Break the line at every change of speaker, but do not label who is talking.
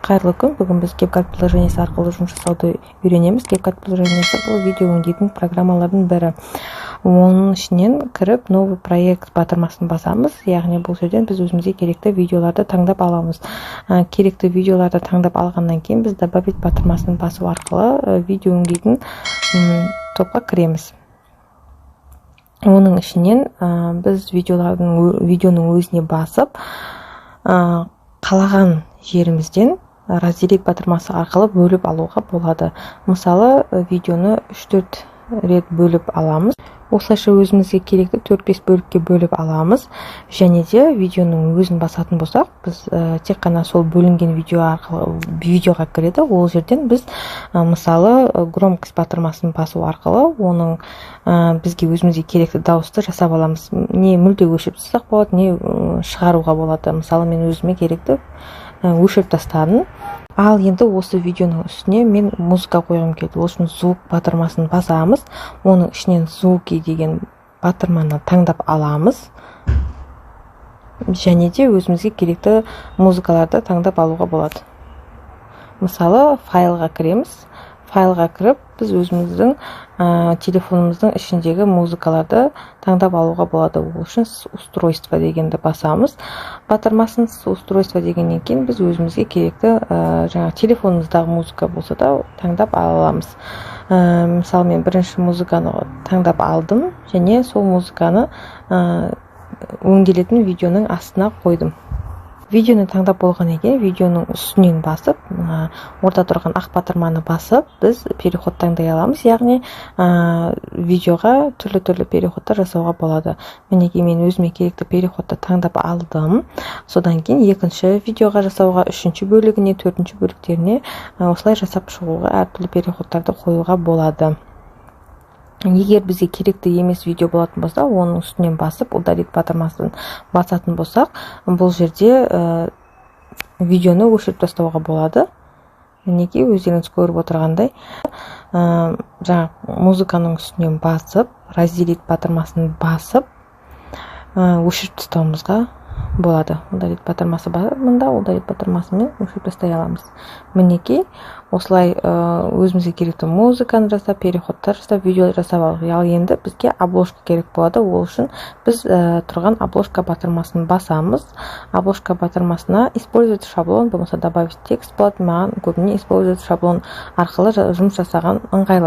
Қайырлы күн. Бүгін біз CapCut приложениесі арқылы жұмыс жасауды үйренеміз. CapCut приложениесі бұл видео өңдейтін программалардың бірі. Оның ішінен кіріп новый проект батырмасын басамыз. Яғни бұл жерден біз өзімізге керекті видеоларды таңдап аламыз. Керекті видеоларды таңдап алғаннан кейін біз добавить батырмасын басу арқылы видео өңдейтін топқа кіреміз. Оның ішінен біз видеоның өзіне басып, қалаған жерімізден разделить батырмасы арқылы бөліп алуға болады. Мысалы, видеоны 3-4 рет бөліп аламыз. Осылайша өзімізге керекті 4-5 бөлікке бөліп аламыз. Және де видеоның өзін басатын болсақ, біз тек қана сол бөлінген видеоға кіреді. Ол жерден біз мысалы громкость батырмасын басу арқылы оның бізге өзімізге керекті дауысты жасап аламыз. Не мүлде өшіріп тастасақ болады, не шығаруға болады. Мысалы, мен өзіме керекті өшіріп тастадым. Ал енді осы видеоның үстіне мен музыка қойғым келді. Ол үшін звук батырмасын басамыз. Оның ішінен звуки деген батырманы таңдап аламыз. Және де өзімізге керекті музыкаларды таңдап алуға болады. Мысалы, файлға кіреміз. Файлға кіріп, біз өзіміздің телефонымыздың ішіндегі музыкаларды таңдап алуға болады. Ол үшін устройство дегенді басамыз. Батырмасын устройство дегеннен кейін біз өзімізге керекті телефонымыздағы музыка болса да таңдап аламыз. Мысалы, мен бірінші музыканы таңдап алдым және сол музыканы өңделетін видеоның астына қойдым. Видеоны таңдап болғаннан кейін видеоның үстінен басып, орта тұрған ақ батырманы басып, біз переход таңдай аламыз. Яғни видеоға түрлі переходтар жасауға болады. Мінекей мен өзіме керекті переходты таңдап алдым. Содан кейін екінші видеоға жасауға, үшінші бөлігіне, төртінші бөліктеріне осылай жасап шығуға әртүрлі переходтарды қоюға болады. Егер бізге керекті емес видео болатын болса, оның үстінен басып, удалить батырмасын басатын болсақ, бұл жерде видеоны өшіріп тастауға болады. Мінекей өздеріңіз көріп отырғандай, музыканың үстінен басып, разделить батырмасын басып, өшіріп тастауымызға болады. Удалить батырмасы бар, мұнда удалить батырмасымен өшіріп тастай аламыз. Мінекей осылай өзімізге керекті музыканы жасап, переходтар жасап, видео жасап алып. Ал енді бізге обложка керек болады. Ол үшін біз тұрған обложка батырмасын басамыз. Обложка батырмасына использовать шаблон, болмаса добавить текст болады. Маған көбіне использовать шаблон арқылы жұмыс жасаған ыңғайлы.